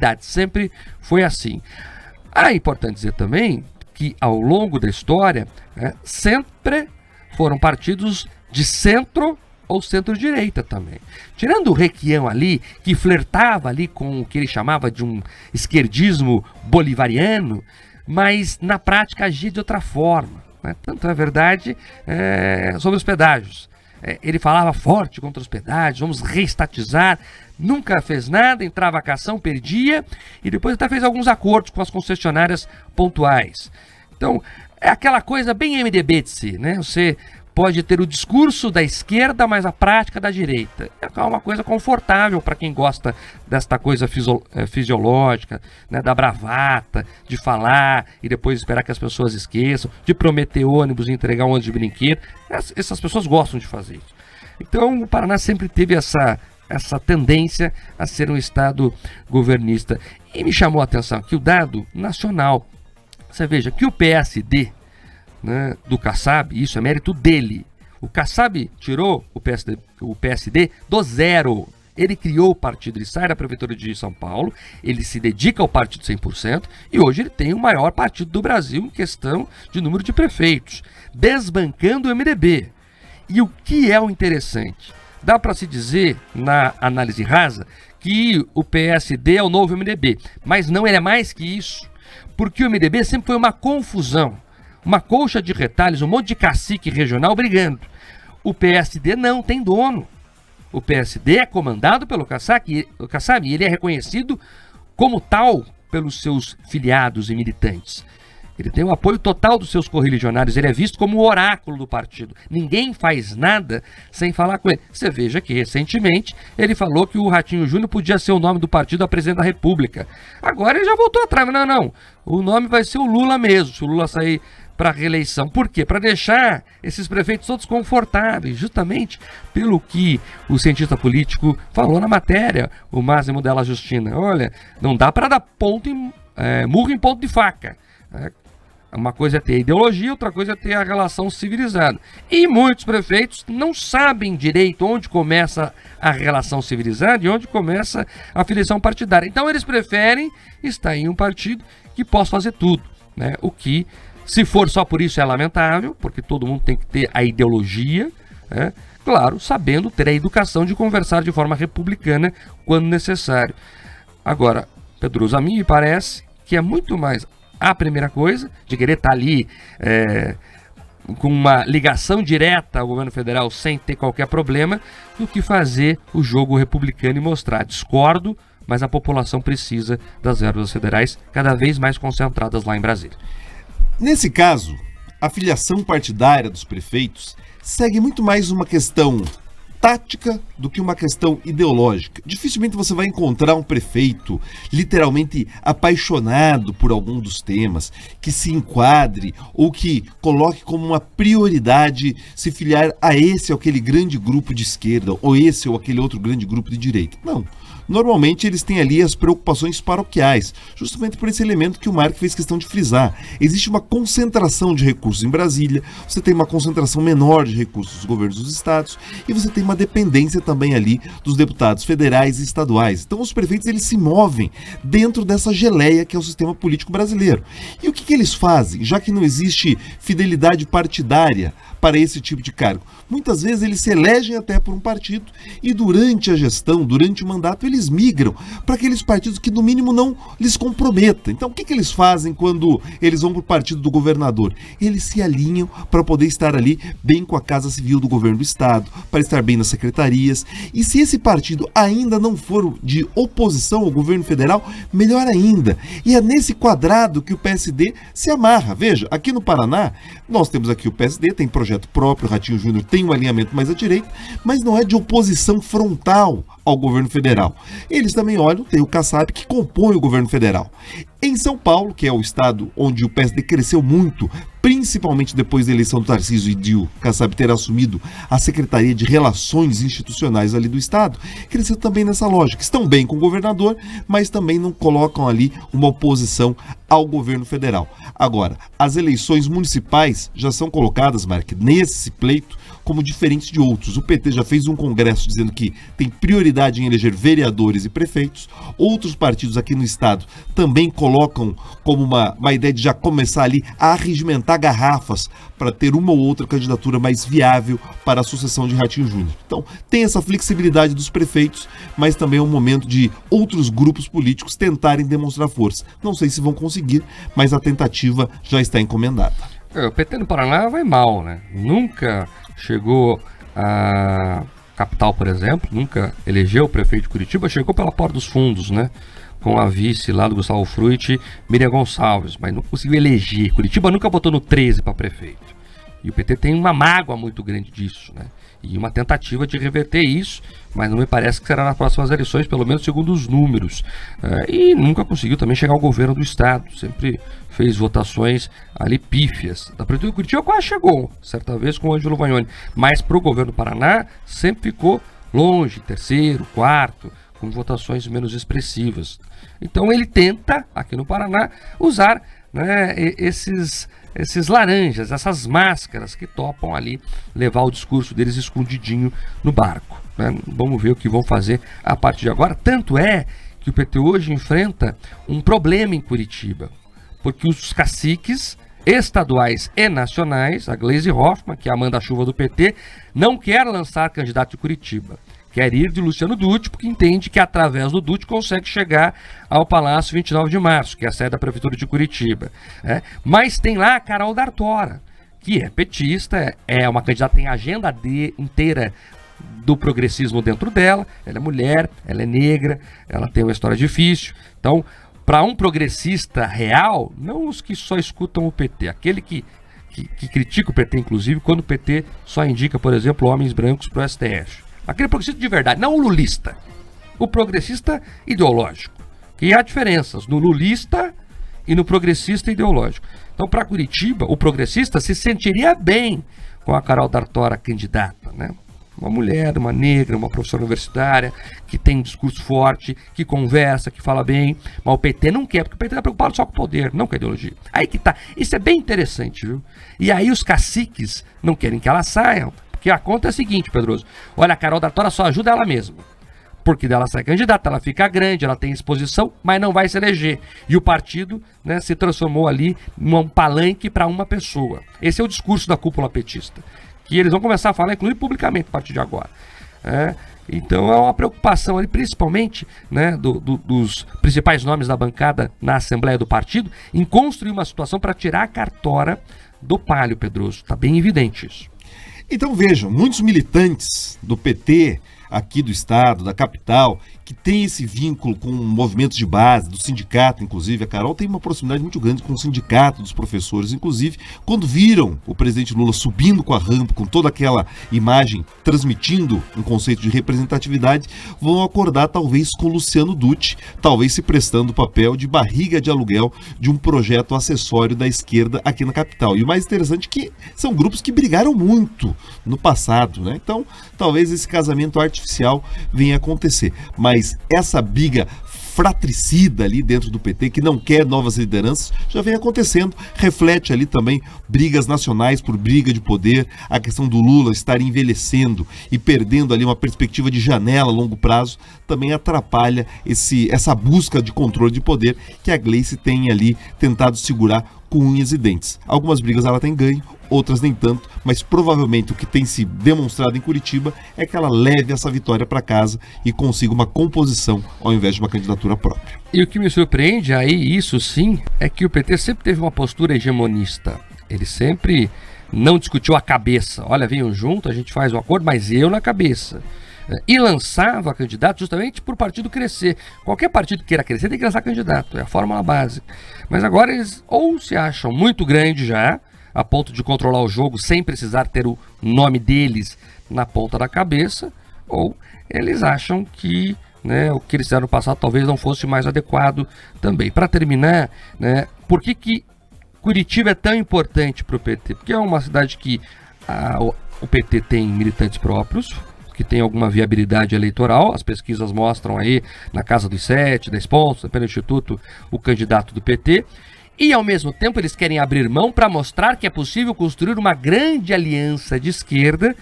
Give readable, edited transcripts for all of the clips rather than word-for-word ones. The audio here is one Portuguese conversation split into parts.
unidade, sempre foi assim. É importante dizer também que ao longo da história, sempre foram partidos de centro ou centro-direita também. Tirando o Requião ali, que flertava ali com o que ele chamava de um esquerdismo bolivariano, mas na prática agia de outra forma. Tanto é verdade sobre os pedágios. Ele falava forte contra os pedágios, vamos reestatizar, nunca fez nada, entrava a cação, perdia, e depois até fez alguns acordos com as concessionárias pontuais. Então, é aquela coisa bem MDB de si, né? Você pode ter o discurso da esquerda, mas a prática da direita. É uma coisa confortável para quem gosta desta coisa fisiológica, né, da bravata, de falar e depois esperar que as pessoas esqueçam, de prometer ônibus e entregar um ônibus de brinquedo. Essas pessoas gostam de fazer isso. Então, o Paraná sempre teve essa tendência a ser um estado governista. E me chamou a atenção que o dado nacional, você veja que o PSD, né, do Kassab, isso é mérito dele. O Kassab tirou o PSD do zero. Ele criou o partido, ele sai da prefeitura de São Paulo, ele se dedica ao partido 100% e hoje ele tem o maior partido do Brasil em questão de número de prefeitos, desbancando o MDB. E o que é o interessante? Dá para se dizer, na análise rasa, que o PSD é o novo MDB, mas não, ele é mais que isso, porque o MDB sempre foi uma confusão, uma colcha de retalhos, um monte de cacique regional brigando. O PSD não tem dono. O PSD é comandado pelo Kassab e ele é reconhecido como tal pelos seus filiados e militantes. Ele tem o apoio total dos seus correligionários, ele é visto como o oráculo do partido. Ninguém faz nada sem falar com ele. Você veja que recentemente ele falou que o Ratinho Júnior podia ser o nome do partido a presidente da República. Agora ele já voltou atrás, mas não. O nome vai ser o Lula mesmo, se o Lula sair para a reeleição. Por quê? Para deixar esses prefeitos todos confortáveis, justamente pelo que o cientista político falou na matéria, o Máximo Della Justina. Olha, não dá para dar murro em ponto de faca. Uma coisa é ter ideologia, outra coisa é ter a relação civilizada. E muitos prefeitos não sabem direito onde começa a relação civilizada e onde começa a filiação partidária. Então eles preferem estar em um partido que possa fazer tudo, né? O que, se for só por isso, é lamentável, porque todo mundo tem que ter a ideologia, né? Claro, sabendo ter a educação de conversar de forma republicana quando necessário. Agora, Pedroso, a mim me parece que é muito mais a primeira coisa, de querer estar ali com uma ligação direta ao governo federal sem ter qualquer problema, do que fazer o jogo republicano e mostrar, discordo, mas a população precisa das verbas federais cada vez mais concentradas lá em Brasília. Nesse caso, a filiação partidária dos prefeitos segue muito mais uma questão tática do que uma questão ideológica. Dificilmente você vai encontrar um prefeito literalmente apaixonado por algum dos temas, que se enquadre ou que coloque como uma prioridade se filiar a esse ou aquele grande grupo de esquerda ou esse ou aquele outro grande grupo de direita. Não. Normalmente eles têm ali as preocupações paroquiais, justamente por esse elemento que o Mark fez questão de frisar. Existe uma concentração de recursos em Brasília, você tem uma concentração menor de recursos dos governos dos estados e você tem uma dependência também ali dos deputados federais e estaduais. Então os prefeitos eles se movem dentro dessa geleia que é o sistema político brasileiro. E o que eles fazem, já que não existe fidelidade partidária para esse tipo de cargo? Muitas vezes eles se elegem até por um partido e durante a gestão, durante o mandato, eles migram para aqueles partidos que no mínimo não lhes comprometam. Então o que eles fazem quando eles vão para o partido do governador? Eles se alinham para poder estar ali bem com a Casa Civil do governo do estado, para estar bem nas secretarias. E se esse partido ainda não for de oposição ao governo federal, melhor ainda. E é nesse quadrado que o PSD se amarra. Veja, aqui no Paraná, nós temos aqui o PSD, tem projeto próprio, o Ratinho Júnior tem um alinhamento mais à direita, mas não é de oposição frontal ao governo federal. Eles também olham, tem o Kassab que compõe o governo federal. Em São Paulo, que é o estado onde o PSD cresceu muito, principalmente depois da eleição do Tarcísio e de o Kassab ter assumido a Secretaria de Relações Institucionais ali do estado, cresceu também nessa lógica. Estão bem com o governador, mas também não colocam ali uma oposição ao governo federal. Agora, as eleições municipais já são colocadas, Mark, nesse pleito, como diferentes de outros. O PT já fez um congresso dizendo que tem prioridade em eleger vereadores e prefeitos. Outros partidos aqui no estado também colocam como uma ideia de já começar ali a arregimentar garrafas para ter uma ou outra candidatura mais viável para a sucessão de Ratinho Júnior. Então, tem essa flexibilidade dos prefeitos, mas também é um momento de outros grupos políticos tentarem demonstrar força. Não sei se vão conseguir, mas a tentativa já está encomendada. O PT no Paraná vai mal, né? Nunca chegou à capital, por exemplo, nunca elegeu o prefeito de Curitiba, chegou pela porta dos fundos, né? Com a vice lá do Gustavo Frutti, Miriam Gonçalves, mas não conseguiu eleger. Curitiba nunca botou no 13 para prefeito. E o PT tem uma mágoa muito grande disso, né? E uma tentativa de reverter isso, mas não me parece que será nas próximas eleições, pelo menos segundo os números. E nunca conseguiu também chegar ao governo do estado, sempre fez votações ali pífias. Da Prefeitura de Curitiba quase chegou, certa vez com o Ângelo Vagnoni, mas para o governo do Paraná sempre ficou longe, terceiro, quarto, com votações menos expressivas. Então ele tenta, aqui no Paraná, usar, né, esses laranjas, essas máscaras que topam ali levar o discurso deles escondidinho no barco, né? Vamos ver o que vão fazer a partir de agora. Tanto é que o PT hoje enfrenta um problema em Curitiba, porque os caciques estaduais e nacionais, a Gleisi Hoffmann, que é a manda-chuva do PT, não quer lançar candidato de Curitiba. Quer ir de Luciano Dutti, porque entende que através do Dutti consegue chegar ao Palácio 29 de Março, que é a sede da Prefeitura de Curitiba. Mas tem lá a Carol D'Artora, que é petista, é uma candidata, tem a agenda inteira do progressismo dentro dela. Ela é mulher, ela é negra, ela tem uma história difícil. Então, para um progressista real, não os que só escutam o PT, aquele que critica o PT, inclusive, quando o PT só indica, por exemplo, homens brancos para o STF. Aquele progressista de verdade, não o lulista. O progressista ideológico. Que há diferenças no lulista e no progressista ideológico. Então, para Curitiba, o progressista se sentiria bem com a Carol D'Artora candidata, né? Uma mulher, uma negra, uma professora universitária, que tem um discurso forte, que conversa, que fala bem. Mas o PT não quer, porque o PT está preocupado só com o poder, não com a ideologia. Aí que tá. Isso é bem interessante, viu? E aí os caciques não querem que ela saia. Porque a conta é a seguinte, Pedroso. Olha, a Carol D'Artora só ajuda ela mesma. Porque dela sai candidata, ela fica grande, ela tem exposição, mas não vai se eleger. E o partido, né, se transformou ali num palanque para uma pessoa. Esse é o discurso da cúpula petista. Que eles vão começar a falar, inclusive publicamente, a partir de agora. Então é uma preocupação ali, principalmente, né, dos principais nomes da bancada na Assembleia do Partido, em construir uma situação para tirar a cartora do pálio, Pedroso. Está bem evidente isso. Então vejam, muitos militantes do PT aqui do estado, da capital, que tem esse vínculo com movimentos de base, do sindicato, inclusive. A Carol tem uma proximidade muito grande com o sindicato dos professores, inclusive, quando viram o presidente Lula subindo com a rampa, com toda aquela imagem, transmitindo um conceito de representatividade, vão acordar talvez com Luciano Dutti, talvez se prestando o papel de barriga de aluguel de um projeto acessório da esquerda aqui na capital. E o mais interessante é que são grupos que brigaram muito no passado, né? Então, talvez esse casamento artificial venha a acontecer. Mas essa briga fratricida ali dentro do PT, que não quer novas lideranças, já vem acontecendo. Reflete ali também brigas nacionais por briga de poder, a questão do Lula estar envelhecendo e perdendo ali uma perspectiva de janela a longo prazo, também atrapalha essa busca de controle de poder que a Gleisi tem ali tentado segurar com unhas e dentes. Algumas brigas ela tem ganho, outras nem tanto, mas provavelmente o que tem se demonstrado em Curitiba é que ela leve essa vitória para casa e consiga uma composição ao invés de uma candidatura própria. E o que me surpreende aí, isso sim, é que o PT sempre teve uma postura hegemonista. Ele sempre não discutiu a cabeça. Olha, venham junto, a gente faz um acordo, mas eu na cabeça. E lançava candidato justamente para o partido crescer. Qualquer partido que queira crescer tem que lançar candidato, é a fórmula básica. Mas agora eles ou se acham muito grandes já, a ponto de controlar o jogo sem precisar ter o nome deles na ponta da cabeça, ou eles acham que, né, o que eles fizeram no passado talvez não fosse mais adequado também. Para terminar, né, por que Curitiba é tão importante para o PT? Porque é uma cidade que o PT tem militantes próprios, que tem alguma viabilidade eleitoral. As pesquisas mostram aí na casa dos 7, 10 pontos, depende do instituto, o candidato do PT. E, ao mesmo tempo, eles querem abrir mão para mostrar que é possível construir uma grande aliança de esquerda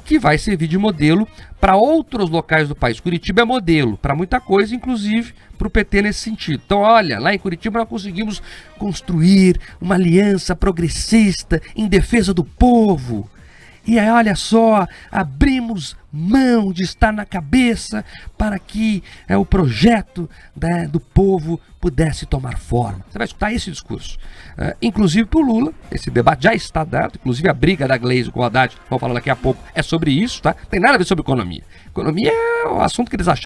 que vai servir de modelo para outros locais do país. Curitiba é modelo para muita coisa, inclusive para o PT nesse sentido. Então, olha, lá em Curitiba nós conseguimos construir uma aliança progressista em defesa do povo. E aí, olha só, abrimos mão de estar na cabeça para que o projeto do povo pudesse tomar forma. Você vai escutar esse discurso. Inclusive para o Lula, esse debate já está dado, inclusive a briga da Gleisi com o Haddad, vamos falar daqui a pouco, é sobre isso, tá? Não tem nada a ver sobre economia. Economia é o assunto que eles acham.